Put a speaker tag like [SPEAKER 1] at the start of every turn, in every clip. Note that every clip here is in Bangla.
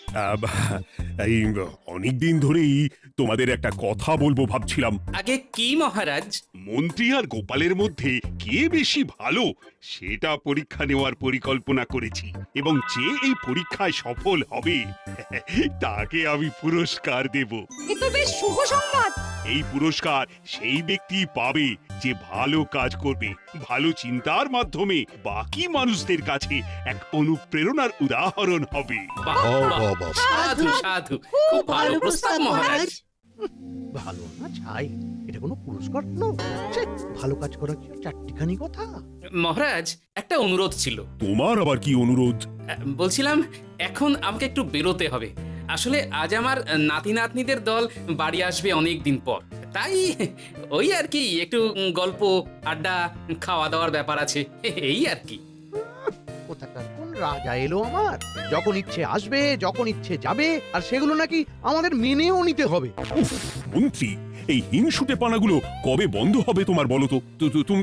[SPEAKER 1] আহ, এই অনেকদিন ধরেই তোমাদের একটা কথা বলবো ভাবছিলাম।
[SPEAKER 2] আগে কি মহারাজ?
[SPEAKER 3] মন্ত্রী আর গোপালের মধ্যে কে বেশি ভালো সেটা পরীক্ষা নেওয়ার পরিকল্পনা করেছি, এবং যে এই পরীক্ষায় সফল হবে তাকে আমি পুরস্কার দেব।
[SPEAKER 4] এ তো বেশ শুভ সংবাদ।
[SPEAKER 3] এই পুরস্কার সেই ব্যক্তি পাবে যে ভালো কাজ করবে, ভালো চিন্তার মাধ্যমে বাকি মানুষদের কাছে এক অনুপ্রেরণার উদাহরণ হবে।
[SPEAKER 2] বাহ, বাহ, সাধু সাধু, খুব ভালো প্রস্তাব মহারাজ।
[SPEAKER 5] ভালো না ছাই, এটা কোনো পুরস্কার নয়। ছে, ভালো কাজ করার কি চারটিখানি কথা।
[SPEAKER 2] মহারাজ, একটা অনুরোধ ছিল।
[SPEAKER 1] তোমার আবার কি অনুরোধ?
[SPEAKER 2] বলছিলাম এখন আমাকে একটু বেরোতে হবে। আসলে আজ আমার নাতি নাতনিদের দল বাড়ি আসবে অনেক দিন পর, তাই ওই আর কি একটু গল্প আড্ডা খাওয়া দাওয়ার ব্যাপার আছে, এই আর কি।
[SPEAKER 5] কোথাকার কোন রাজা এলো আমার, যখন ইচ্ছে আসবে যখন ইচ্ছে যাবে, আর সেগুলো নাকি আমাদের মেনেও নিতে হবে।
[SPEAKER 1] উফ, মন্ত্রী, এই হিংসুটে পানাগুলো কবে বন্ধ হবে তোমার বলো তো?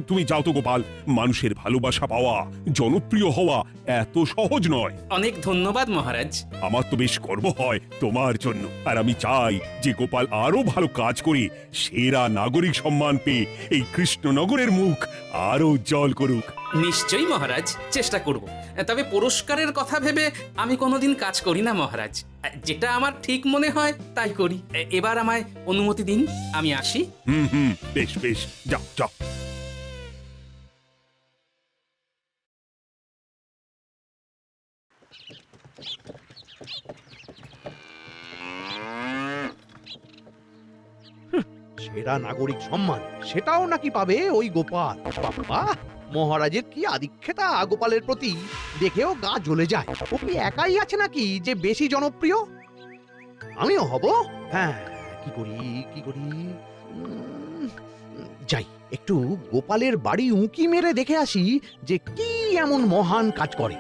[SPEAKER 1] তুমি যাও তো গোপাল। মানুষের ভালোবাসা পাওয়া, জনপ্রিয় হওয়া এত সহজ নয়।
[SPEAKER 2] অনেক ধন্যবাদ মহারাজ।
[SPEAKER 1] আমার তো বেশ গর্ব হয় তোমার জন্য, আর আমি চাই যে গোপাল আরো ভালো কাজ করে সেরা নাগরিক সম্মান পেয়ে এই কৃষ্ণনগরের মুখ আরো উজ্জ্বল করুক।
[SPEAKER 2] নিশ্চয়ই মহারাজ, চেষ্টা করব। তবে পুরস্কারের কথা ভেবে আমি কোনোদিন কাজ করি না মহারাজ, যেটা আমার ঠিক মনে হয় তাই করি। এবার আমায় অনুমতি দিন, আমি আসি।
[SPEAKER 1] হুম, বেশ বেশ, যাও যাও।
[SPEAKER 5] সেরা নাগরিক সম্মান সেটাও নাকি পাবে ওই গোপাল। বাবা, মহারাজের কি আদিক্ষেতা গোপালের প্রতি, দেখেও গা জ্বলে যায়। ও কি একাই আছে নাকি যে বেশি জনপ্রিয়? আমিও হব। হ্যাঁ, কি করি কি করি, যাই একটু গোপালের বাড়ি উঁকি মেরে দেখে আসি যে কি এমন মহান কাজ করে।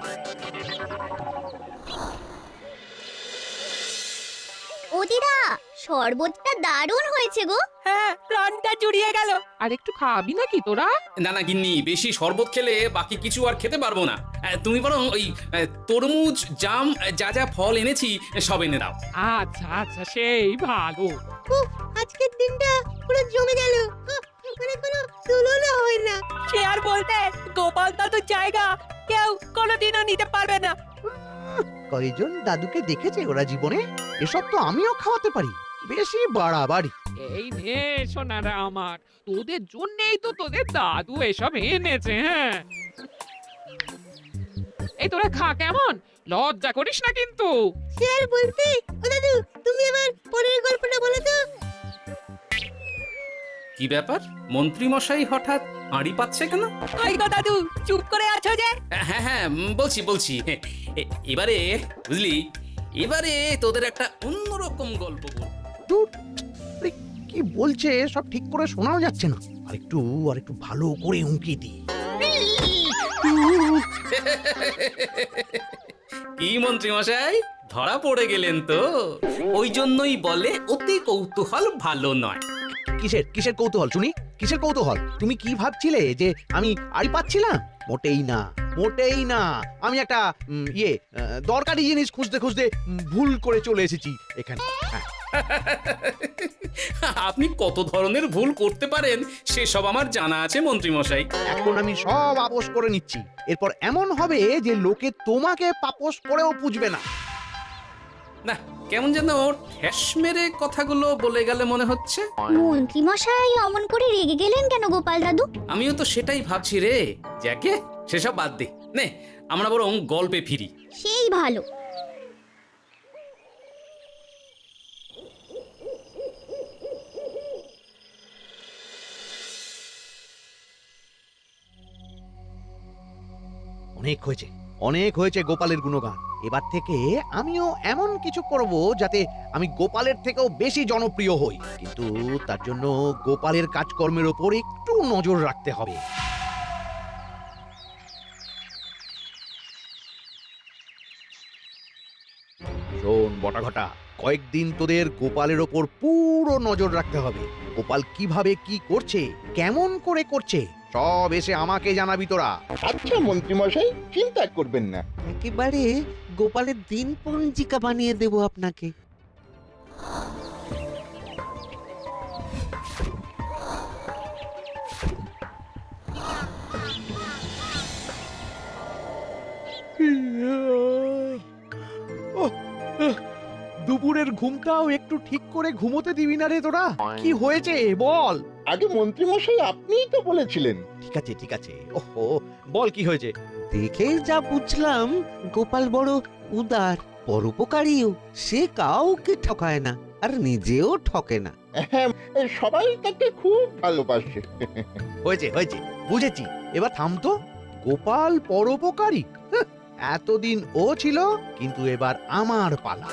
[SPEAKER 6] ও দিদা, শরবতটা দারুণ হয়েছে গো।
[SPEAKER 4] হ্যাঁ, প্রাণটা জুড়িয়ে গেল। আর একটু খাবি নাকি তোরা?
[SPEAKER 2] না না গিন্নি, বেশি শরবত খেলে বাকি কিছু আর খেতে পারবো না। তুমি বরং ওই তরমুজ, জাম, যা যা ফল এনেছি সব এনে দাও।
[SPEAKER 4] আচ্ছা আচ্ছা, সেই ভালো।
[SPEAKER 6] আজকের দিনটা পুরো জমে গেল, মানে কোনো তুলনা হয় না।
[SPEAKER 4] সে আর বলতে, গোপাল দাদুর জায়গা কেউ কোনোদিনও নিতে পারবে না।
[SPEAKER 5] কয়জন দাদুকে দেখেছে ওরা জীবনে? এসব তো আমিও খাওয়াতে পারি, বেশি বাড়াবাড়ি।
[SPEAKER 4] এই নে সোনারা আমার, তোদের জন্যই তো তোদের দাদু এসব এনেছে। হ্যাঁ, এই তোরা খা, কেমন লজ্জা করিস না কিন্তু।
[SPEAKER 6] সে আর বলতে, ও দাদু তুমি এবার পরের গল্পটা বলো তো।
[SPEAKER 2] কি ব্যাপার, মন্ত্রী মশাই হঠাৎ হাঁড়ি পাচ্ছে কেন?
[SPEAKER 4] কই গো দাদু, চুপ করে আছো যে?
[SPEAKER 2] হ্যাঁ হ্যাঁ, বলছি। এবারে বুঝলি, এবারে তোদের একটা অন্যরকম গল্প বলবো।
[SPEAKER 5] ধুর, আরে কি বলছে সব ঠিক করে শোনাও যাচ্ছে না। আর একটু ভালো করে উঁকি দি।
[SPEAKER 2] কি মন্ত্রী মশাই, ধরা পড়ে গেলেন তো? ওই জন্যই বলে অতি কৌতূহল ভালো নয়।
[SPEAKER 5] কিসের কিসের কৌতূহল শুনি, কিসের কৌতূহল? তুমি কি ভাবছিলে যে আমি আড়ি পাচ্ছিলাম? মোটেই না, মোটেই না। আমি একটা দরকারি জিনিস খুঁজতে খুঁজতে ভুল করে চলে এসেছি এখানে। হ্যাঁ,
[SPEAKER 2] আপনি কত ধরনের ভুল করতে পারেন সেসব আমার জানা আছে মন্ত্রী মশাই।
[SPEAKER 5] এখন আমি সব আপোষ করে নিচ্ছি। এরপর এমন হবে যে লোকে তোমাকে পাপোশ করেও পুজবে না।
[SPEAKER 2] না, কেমন যেন ঠেস মেরে কথাগুলো বলে গেলে মনে হচ্ছে।
[SPEAKER 6] মন্ত্রী মশাই অমন করে রেগে গেলেন কেন গোপাল দাদু?
[SPEAKER 2] আমিও তো সেটাই ভাবছি রে। যাকে সেসব বাদ দে, নে আমরা বরং গল্পে ফিরি।
[SPEAKER 6] সেই ভালো।
[SPEAKER 5] অনেক হয়েছে, অনেক হয়েছে গোপালের গুণগান। এবার থেকে আমিও এমন কিছু করব যাতে আমি গোপালের থেকেও বেশি জনপ্রিয় হই। কিন্তু তার জন্য গোপালের কাজকর্মের ওপর একটু নজর রাখতে হবে। শোন বটাঘটা, কয়েকদিন তোদের গোপালের ওপর পুরো নজর রাখতে হবে। গোপাল কিভাবে কি করছে, কেমন করে করছে, সব এসে আমাকে জানাবি তোরা।
[SPEAKER 7] আচ্ছা মন্ত্রীমশাই, চিন্তা করবেন না।
[SPEAKER 8] একেবারে গোপালের দিন পঞ্জিকা বানিয়ে দেব আপনাকে।
[SPEAKER 5] ওহ, দুপুরের ঘুমটাও একটু ঠিক করে ঘুমোতে দিবি না রে তোরা? কি হয়েছে বল।
[SPEAKER 7] আগে মন্ত্রীমশাই আপনিই তো বলেছিলেন।
[SPEAKER 5] ঠিক আছে ওহো, বল কি হয়েছে।
[SPEAKER 8] দেখে যা বুঝলাম গোপাল বড় উদার, পরোপকারীও। সে কাউকে ঠকায় না আর নিজেও ঠকে না।
[SPEAKER 7] হ্যাঁ, সবাই তাকে খুব ভালোবাসে।
[SPEAKER 5] হয়েছে বুঝেছি। এবার থাম তো। গোপাল পরোপকারী? হাহ, এতদিন ও ছিল, কিন্তু এবার আমার পালা।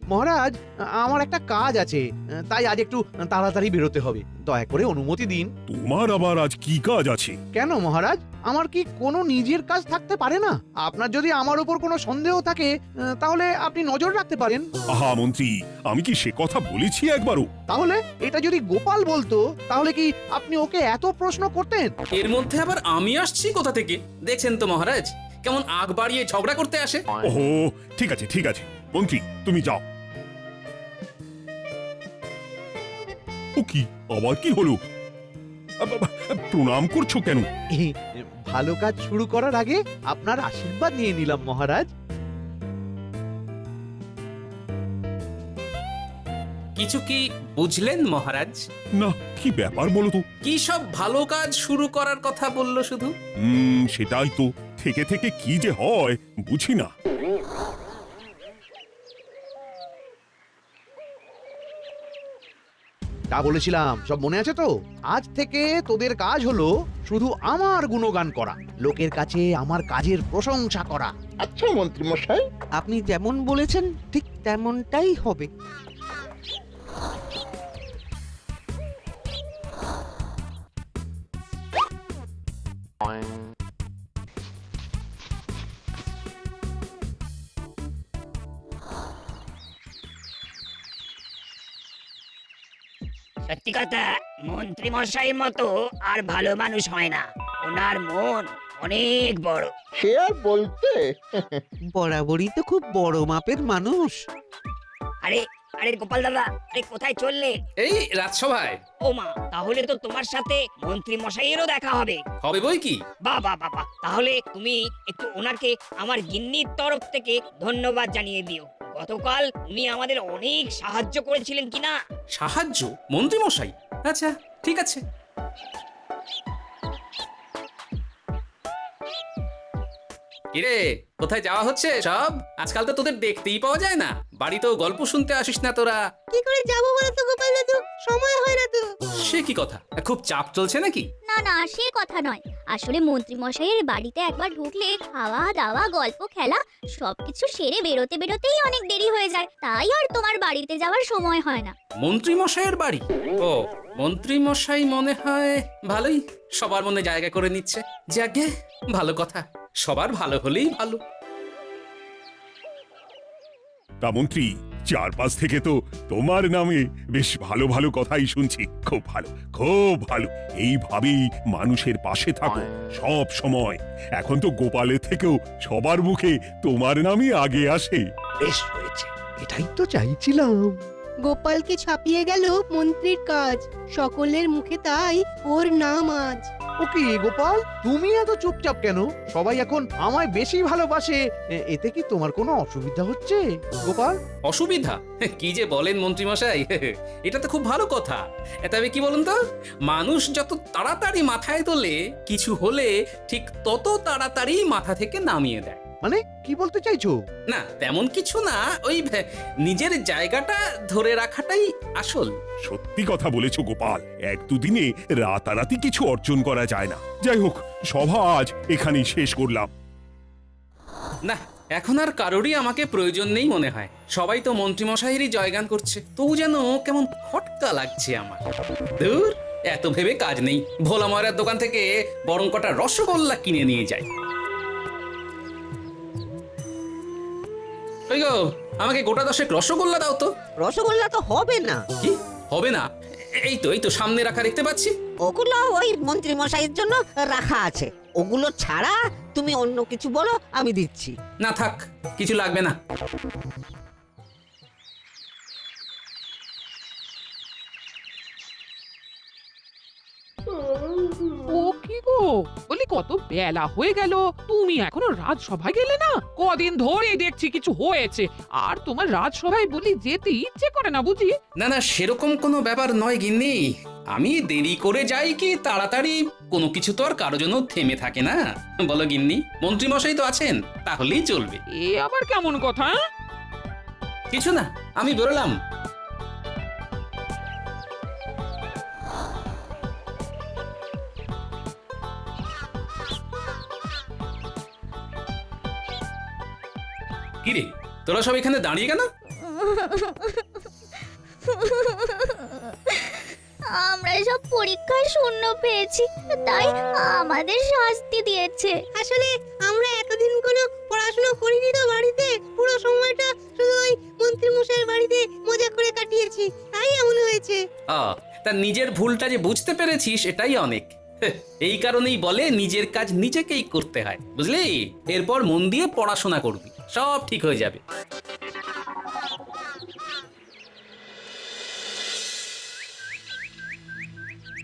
[SPEAKER 5] মহারাজ, আমার একটা কাজ আছে, তাই আজ একটু তাড়াতাড়ি বেরোতে হবে। দয়া করে অনুমতি দিন।
[SPEAKER 1] তোমার আবার আজ কি কাজ আছে?
[SPEAKER 5] কেন মহারাজ, আমার কি কোনো নিজের কাজ থাকতে পারে না? আপনার যদি আমার উপর কোনো সন্দেহ থাকে, তাহলে আপনি নজর রাখতে পারেন।
[SPEAKER 1] আহা মন্ত্রী, আমি কি সে কথা বলেছি একবারও?
[SPEAKER 5] তাহলে এটা যদি গোপাল বলতো, তাহলে কি আপনি ওকে এত প্রশ্ন করতেন?
[SPEAKER 2] এর মধ্যে আবার আমি আসছি কোথা থেকে? দেখছেন তো মহারাজ, কেমন আগ বাড়িয়ে ঝগড়া করতে আসে।
[SPEAKER 1] ওহো, ঠিক আছে মন্ত্রী, তুমি যাও। ও কি, আবার কি হলো? প্রণাম করছো কেন?
[SPEAKER 5] ভালো কাজ শুরু করার আগে আপনার আশীর্বাদ নিয়ে নিলাম মহারাজ।
[SPEAKER 2] কিছু কি বুঝলেন মহারাজ?
[SPEAKER 1] না, কি ব্যাপার বলো তো?
[SPEAKER 2] কি সব ভালো কাজ শুরু করার কথা বললো শুধু?
[SPEAKER 1] সেটাই তো, থেকে থেকে কি যে হয় বুঝি না।
[SPEAKER 5] তা বলেছিলাম, সব মনে আছে তো? আজ থেকে তোদের কাজ হলো শুধু আমার গুণগান করা, লোকের কাছে আমার কাজের প্রশংসা করা।
[SPEAKER 7] আচ্ছা মন্ত্রীমশাই।
[SPEAKER 8] আপনি যেমন বলেছেন ঠিক তেমনটাই হবে।
[SPEAKER 9] সত্যি কথা, মন্ত্রী মশাই মতো আর ভালো মানুষ হয় না। ওনার মন অনেক বড়।
[SPEAKER 7] সে আর বলতে।
[SPEAKER 8] বরাবরই তো খুব বড় মাপের মানুষ।
[SPEAKER 9] আরে আরে গোপাল দাদা, আরে কোথায় চললে?
[SPEAKER 2] এই রাজসভায়।
[SPEAKER 9] ও মা, তাহলে তো তোমার সাথে মন্ত্রী মশাইয়েরও দেখা হবে।
[SPEAKER 2] হবে বই কি?
[SPEAKER 9] বাবা বাবা, তাহলে তুমি একটু ওনাকে আমার গিন্নির তরফ থেকে ধন্যবাদ জানিয়ে দিও। গতকাল উনি আমাদের অনেক সাহায্য করেছিলেন কিনা।
[SPEAKER 2] সাহায্য? মন্ত্রী মশাই? আচ্ছা, ঠিক আছে। কিরে, কোথায় যাওয়া হচ্ছে সব? আজকাল তো তোদের দেখতেই পাওয়া যায় না। বাড়িতেও গল্প শুনতে আসিস না তোরা।
[SPEAKER 6] কি করে যাবো বলো তো গোপাল দাদু, সময় হয় না তো।
[SPEAKER 2] সে কি কথা? খুব চাপ চলছে নাকি?
[SPEAKER 10] না না, সে কথা নয়। আসলে মন্ত্রী মশাইয়ের বাড়িতে একবার ঢুকলে খাওয়া দাওয়া গল্প খেলা সবকিছু সেরে বেরোতে বেরোতেই অনেক দেরি হয়ে যায়, তাই আর তোমার বাড়িতে যাওয়ার সময় হয় না।
[SPEAKER 2] মন্ত্রী মশাইয়ের বাড়ি? ও, মন্ত্রী মশাই মনে হয় ভালোই সবার মনে জায়গা করে নিচ্ছে। যাকে ভালো কথা, সবার ভালো হলেই ভালো।
[SPEAKER 1] তা মন্ত্রী, চারপাশ থেকে তো তোমার নামে বেশ ভালো ভালো কথাই শুনছি। খুব ভালো। এইভাবেই মানুষের পাশে থাকো সব সময়। এখন তো গোপালের থেকেও সবার মুখে তোমার নামই আগে আসে।
[SPEAKER 5] বেশ হয়েছে, এটাই তো চাইছিলাম।
[SPEAKER 6] গোপালকে ছাপিয়ে গেল মন্ত্রীর কাজ, সকলের মুখে তাই ওর নাম আজ।
[SPEAKER 5] ওকে গোপাল, তুমি এত চুপচাপ কেন? সবাই এখন আমায় বেশি ভালোবাসে, এতে কি তোমার কোনো অসুবিধা হচ্ছে গোপাল?
[SPEAKER 2] অসুবিধা? কি যে বলেন মন্ত্রী মশাই, এটা তো খুব ভালো কথা। তবে কি বলুন তো, মানুষ যত তাড়াতাড়ি মাথায় তোলে, কিছু হলে ঠিক তত তাড়াতাড়ি মাথা থেকে নামিয়ে দেয়।
[SPEAKER 5] মানে কি বলতে চাইছো?
[SPEAKER 2] না, তেমন কিছু না। ওই নিজের জায়গাটা ধরে রাখাটাই আসল।
[SPEAKER 1] সত্যি কথা বলেছো গোপাল, এক দুদিনে রাতারাতি কিছু অর্জন করা যায় না। যাই হোক, সভা আজ এখানেই শেষ করলাম।
[SPEAKER 2] না, এখন আর কারোরই আমাকে প্রয়োজন নেই মনে হয়। সবাই তো মন্ত্রীমশাইয়েরই জয়গান করছে, তবু যেন কেমন খটকা লাগছে আমার। দূর, এত ভেবে কাজ নেই। ভোলা ময়রার দোকান থেকে বরং কটা রসগোল্লা কিনে নিয়ে যাই। ওই গো, আমাকে গোটা 10 রসগোল্লা দাও তো।
[SPEAKER 8] রসগোল্লা তো হবে না।
[SPEAKER 2] কি হবে না? এই তো সামনে রাখা দেখতে পাচ্ছি।
[SPEAKER 8] ওগুলো ওই মন্ত্রী মশাইয়ের জন্য রাখা আছে। ওগুলো ছাড়া তুমি অন্য কিছু বলো, আমি দিচ্ছি।
[SPEAKER 2] না থাক, কিছু লাগবে না।
[SPEAKER 4] ও কি গো, বলি কত বেলা হয়ে গেল, তুমি এখনো রাজসভায় গেলে না? কদিন ধরে দেখছি কিছু হয়েছে, আর তোমার রাজসভায় বলি যেতে ইচ্ছে করে না বুঝি?
[SPEAKER 2] না সেরকম কোনো ব্যাপার নয় গিন্নি। আমি দেরি করে যাই কি তাড়াতাড়ি, কোনো কিছু তো আর কারো জন্য থেমে থাকে না। বলো গিন্নি, মন্ত্রী মশাই তো আছেন, তাহলেই চলবে।
[SPEAKER 4] এ আবার কেমন কথা?
[SPEAKER 2] কিছু না, আমি বেরোলাম। কিরে, তোরা সব এখানে দাঁড়িয়ে কেন?
[SPEAKER 10] আমরা সব পরীক্ষায় শূন্য পেয়েছি, তাই আমাদের শাস্তি দিয়েছে।
[SPEAKER 6] আসলে আমরা এতদিন কোনো পড়াশোনা করিনি তো বাড়িতে, পুরো সময়টা শুধু ওই মন্ত্রী মশাইয়ের বাড়িতে মজা করে কাটিয়েছি, তাই এমন হয়েছে।
[SPEAKER 2] তা নিজের ভুলটা যে বুঝতে পেরেছিস এটাই অনেক। এই কারণেই বলে নিজের কাজ নিজেকেই করতে হয়, বুঝলি? এরপর মন দিয়ে পড়াশোনা করবি, সব ঠিক হয়ে যাবে।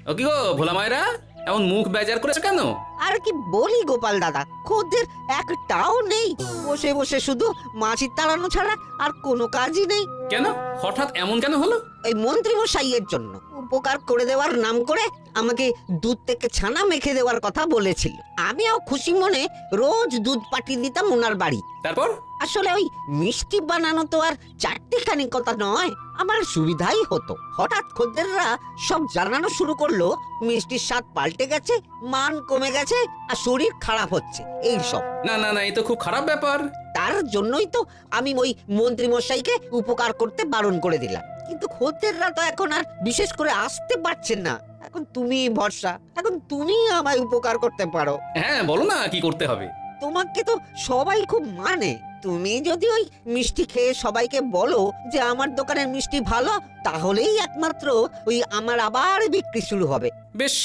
[SPEAKER 2] ও কি গো ভোলা মায়েরা, এমন মুখ বেজার করেছো কেন?
[SPEAKER 8] আর কি বলি গোপাল দাদা, খদ্দের একটাও নেই। বসে বসে শুধু মাছি তাড়ানো ছাড়া আর কোনো কাজই নেই।
[SPEAKER 2] কেন হঠাৎ এমন কেন হলো?
[SPEAKER 8] এই মন্ত্রী মশাইয়ের জন্য উপকার করে দেওয়ার নাম করে আমাকে দুধ থেকে ছানা মেখে দেওয়ার কথা বলেছিল। আমিও খুশি মনে রোজ দুধ পাঠিয়ে দিতাম ওনার বাড়ি।
[SPEAKER 2] তারপর?
[SPEAKER 8] আসলে ওই মিষ্টি বানানো তো আর চারটিখানি কথা নয়, আমার সুবিধাই হতো। হঠাৎ খদ্দেররা সব জানানো শুরু করলো মিষ্টির স্বাদ পাল্টে গেছে, মান কমে গেছে, আর শরীর খারাপ হচ্ছে, এই সব।
[SPEAKER 2] না এই তো খুব খারাপ ব্যাপার।
[SPEAKER 8] তার জন্যই তো আমি ওই মন্ত্রী মশাইকে উপকার করতে বারণ করে দিলাম। কিন্তু খদ্দেররা তো এখন আর বিশেষ করে আসতে পারছেন না। এখন তুমি ভরসা, এখন তুমি আমায় উপকার করতে পারো।
[SPEAKER 2] হ্যাঁ বলো না, কি করতে হবে?
[SPEAKER 8] তোমাকে তো সবাই খুব মানে। তুমি যদি ওই মিষ্টি খেয়ে সবাইকে বলো যে আমার দোকানের মিষ্টি ভালো, তাহলেই একমাত্র ওই আমার আবার বিক্রি শুরু হবে।
[SPEAKER 2] বেশ।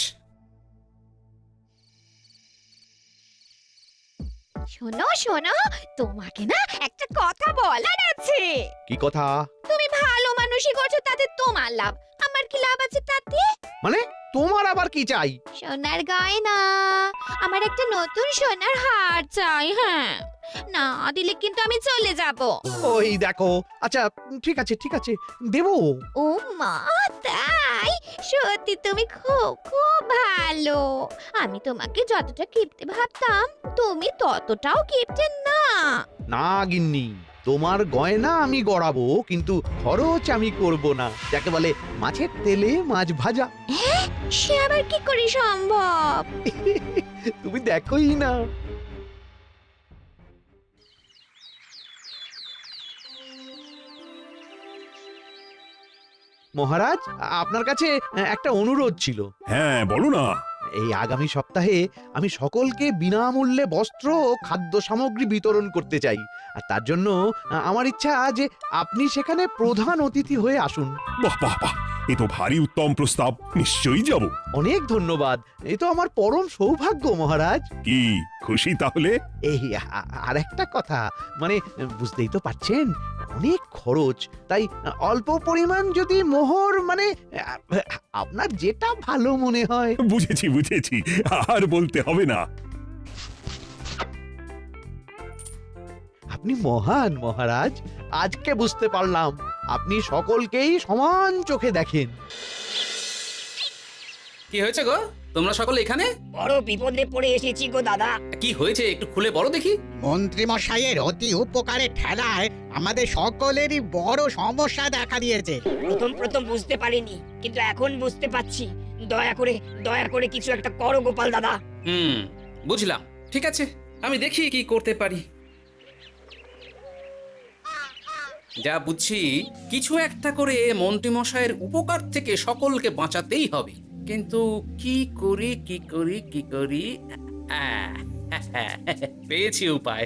[SPEAKER 10] শোনো শোনো, তোমাকে না একটা কথা বলার আছে।
[SPEAKER 5] কি কথা?
[SPEAKER 10] তুমি ভালো মানুষই করছো, তাতে তোমার লাভ, আমার কি লাভ আছে তাতে?
[SPEAKER 5] মানে তোমার আবার কি চাই?
[SPEAKER 10] সোনার গয়না, আমার একটা নতুন সোনার হার চাই। হ্যাঁ, না দিলে কিন্তু আমি চলে যাব।
[SPEAKER 5] ওই দেখো, আচ্ছা ঠিক আছে দেবো।
[SPEAKER 10] ও মা, তাই? সত্যি তুমি খুব খুব ভালো। আমি তোমাকে যতটা কিপটে ভাবতাম, তুমি ততটাও কিপটে না।
[SPEAKER 5] না গিন্নি, তোমার গয়না আমি গড়াবো, কিন্তু খরচ আমি করব না। যাকে বলে মাছের তেলে মাছ ভাজা।
[SPEAKER 10] সে আবার কি করে সম্ভব?
[SPEAKER 5] তুমি দেখোই না। মহারাজ, আপনার কাছে একটা অনুরোধ ছিল।
[SPEAKER 1] হ্যাঁ বলো না।
[SPEAKER 5] এই আগামী সপ্তাহে আমি সকলকে বিনামূল্যে বস্ত্র ও খাদ্য সামগ্রী বিতরণ করতে চাই। আর তার জন্য আমার ইচ্ছা যে আপনি সেখানে প্রধান অতিথি হয়ে আসুন।
[SPEAKER 1] বাহ বাহ বাহ, এ তো ভারী উত্তম প্রস্তাব, নিশ্চয়ই যাব।
[SPEAKER 5] অনেক ধন্যবাদ, এ তো আমার পরম সৌভাগ্য মহারাজ।
[SPEAKER 1] কি খুশি তাহলে?
[SPEAKER 5] এই আর একটা কথা, মানে বুঝতেই তো পারছেন অনেক খরচ, তাই অল্প পরিমাণ যদি মোহর, মানে আপনার যেটা ভালো মনে হয়।
[SPEAKER 1] বুঝেছি আর বলতে হবে না।
[SPEAKER 5] আপনি মহান মহারাজ, আজকে বুঝতে পারলাম আপনি সকলকেই সমান চোখে দেখেন।
[SPEAKER 2] কি হয়েছে গো, তোমরা সকলে এখানে?
[SPEAKER 9] বড় বিপদে পড়ে এসেছি গো দাদা।
[SPEAKER 2] কি হয়েছে একটু খুলে বলো দেখি।
[SPEAKER 11] মন্ত্রী মশাইয়ের অতি উপকারের ঠেলায় আমাদের সকলেরই বড় সমস্যা দেখা দিয়েছে।
[SPEAKER 9] প্রথম বুঝতে পারিনি, কিন্তু এখন বুঝতে পারছি। দয়া করে কিছু একটা করো গোপাল দাদা।
[SPEAKER 2] বুঝলাম, ঠিক আছে, আমি দেখি কি করতে পারি। যা বুঝছি, কিছু একটা করে মন্ত্রী মশাইয়ের উপকার থেকে সকলকে বাঁচাতেই হবে। কিন্তু কি করি পেয়েছি উপায়।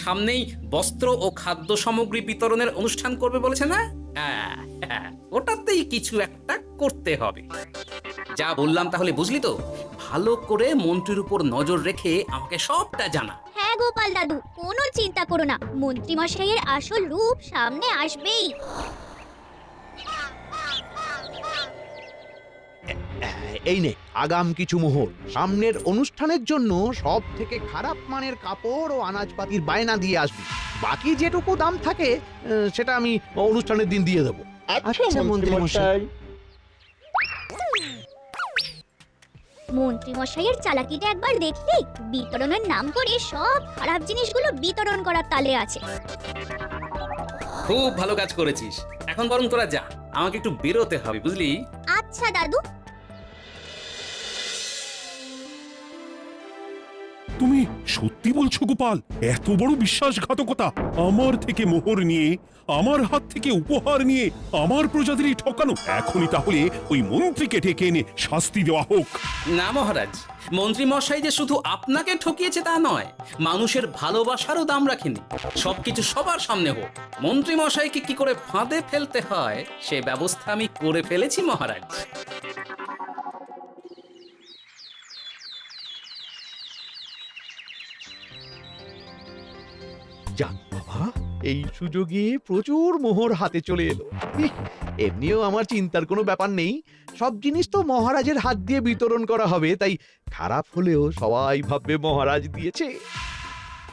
[SPEAKER 2] সামনেই বস্ত্র ও খাদ্য সামগ্রী বিতরণের অনুষ্ঠান করবে বলেছে না? ওটাতেই কিছু একটা করতে হবে। যা বললাম তাহলে বুঝলি তো? ভালো করে মন্ত্রীর উপর নজর রেখে আমাকে সবটা জানা।
[SPEAKER 10] হ্যাঁ গোপাল দাদু, কোনো চিন্তা করো না, মন্ত্রী মশাইয়ের আসল রূপ সামনে আসবেই।
[SPEAKER 5] এই নে আগাম কিছু মোহর। সামনের অনুষ্ঠানের জন্য সব থেকে খারাপ মানের কাপড় ও আনাজপাতির বায়না দিয়ে আসবি। বাকি যেটুকু দাম থাকে সেটা আমি অনুষ্ঠানের দিন দিয়ে দেবো।
[SPEAKER 7] আচ্ছা মন্ত্রী মশাই।
[SPEAKER 10] মন্ত্রী মশাইয়ের চালাকিটা একবার দেখলি? বিতরণের নাম করে সব খারাপ জিনিসগুলো বিতরণ করার তালে আছে।
[SPEAKER 2] খুব ভালো কাজ করেছিস। এখন বরং তোরা যা, আমাকে একটু বেরোতে হবে, বুঝলি?
[SPEAKER 10] আচ্ছা দাদু।
[SPEAKER 1] তুমি সত্যি বলছো গোপাল? এত বড় বিশ্বাসঘাতকতা! আমার থেকে মোহর নিয়ে, আমার হাত থেকে উপহার নিয়ে আমার প্রজাদেরই ঠকানো। এখনই তাহলে ওই মন্ত্রীকে ডেকে এনে শাস্তি দেওয়া হোক।
[SPEAKER 2] না মহারাজ, মন্ত্রী মশাই যে শুধু আপনাকে ঠকিয়েছে তা নয়, মানুষের ভালোবাসারও দাম রাখেনি। সবকিছু সবার সামনে হোক। মন্ত্রী মশাইকে কি করে ফাঁদে ফেলতে হয় সে ব্যবস্থা আমি করে ফেলেছি মহারাজ।
[SPEAKER 5] যাক বাবা, এই সুযোগে প্রচুর মোহর হাতে চলে এলো। এমনিও আমার চিন্তার কোনো ব্যাপার নেই। সব জিনিস তো মহারাজের হাত দিয়ে বিতরণ করা হবে, তাই খারাপ হলেও সবাই ভাববে মহারাজ দিয়েছে।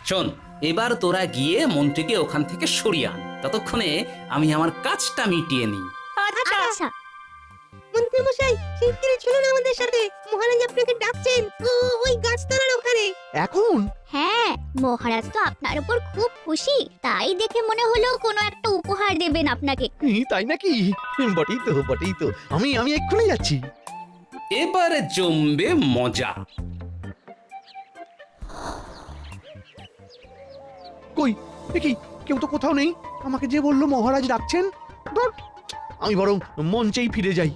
[SPEAKER 2] শোন, এবার তোরা গিয়ে মন্ত্রীকে ওখান থেকে সরিয়ে আন। ততক্ষণে আমি আমার কাজটা মিটিয়ে নিই।
[SPEAKER 10] আচ্ছা।
[SPEAKER 6] মন্ত্রী মশাই শিগগিরই চলুন আমাদের সাথে, মহারাজ আপনাকে ডাকছেন ওই গাছতলার ওখানে।
[SPEAKER 5] এখন
[SPEAKER 10] হ্যাঁ, মহারাজ তো আপনার উপর খুব খুশি, তাই দেখে মনে হলো কোনো একটা উপহার দেবেন আপনাকে।
[SPEAKER 5] তাই নাকি? বটেই তো। আমি এক্ষুনি যাচ্ছি।
[SPEAKER 2] এবারে জমবে মজা।
[SPEAKER 5] কই দেখি কেউ তো কোথাও নেই। আমাকে যে বললো মহারাজ ডাকছেন, ধুর, আমি বরং মঞ্চেই ফিরে যাই।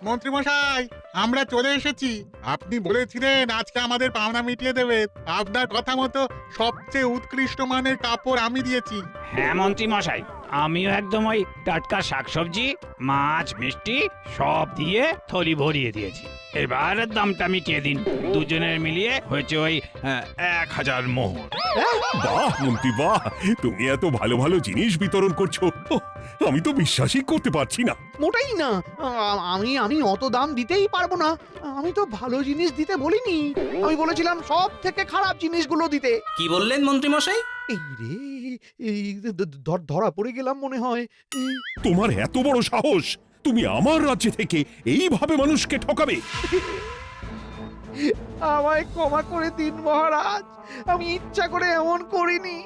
[SPEAKER 12] মন্ত্রী মশাই, আমরা চলে এসেছি। আপনি বলেছিলেন আজকে আমাদের পাওনা মিটিয়ে দেবে। আপনার কথা মতো সবচেয়ে উৎকৃষ্ট মানের কাপড় আমি দিয়েছি।
[SPEAKER 13] হ্যাঁ মন্ত্রী মশাই, আমিও একদম ওই টাটকা শাকসবজি, মাছ, মিষ্টি সব দিয়ে থলি ভরিয়ে দিয়েছি। এবার দামটা মিটিয়ে দিন। দুজনের মিলিয়ে হয়েছে ওই 1000 মোহর।
[SPEAKER 1] বাহ মন্ত্রী বাহ, তুমি এত ভালো ভালো জিনিস বিতরণ করছো, ওহ, আমি তো বিশ্বাসই করতে পারছি না।
[SPEAKER 5] মোটেই না। আমি অত দাম দিতেই পারবো না। আমি তো ভালো জিনিস দিতে বলিনি। আমি বলেছিলাম সব থেকে খারাপ জিনিসগুলো দিতে।
[SPEAKER 2] কি বললেন মন্ত্রী মশাই?
[SPEAKER 5] এই রে, এই ধরা পড়ে গেলাম মনে হয়।
[SPEAKER 1] তোমার এত বড় সাহস! তুমি আমার রাজ্য থেকে এইভাবে মানুষকে ঠকাবে?
[SPEAKER 5] আমায় ক্ষমা করে দিন মহারাজ, আমি ইচ্ছা করে এমন করিনি।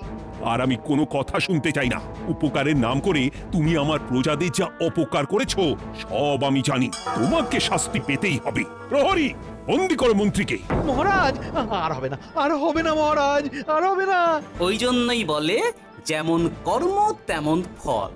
[SPEAKER 1] আর আমি কোনো কথা শুনতে চাই না। উপকারের নাম করে তুমি আমার প্রজাদের যা অপকার করেছো সব আমি জানি। তোমাকে শাস্তি পেতেই হবে। প্রহরী, বন্দি করো মন্ত্রীকে।
[SPEAKER 5] মহারাজ, আর হবে না মহারাজ, আর হবে না।
[SPEAKER 2] ওই জন্যই বলে যেমন কর্ম তেমন ফল।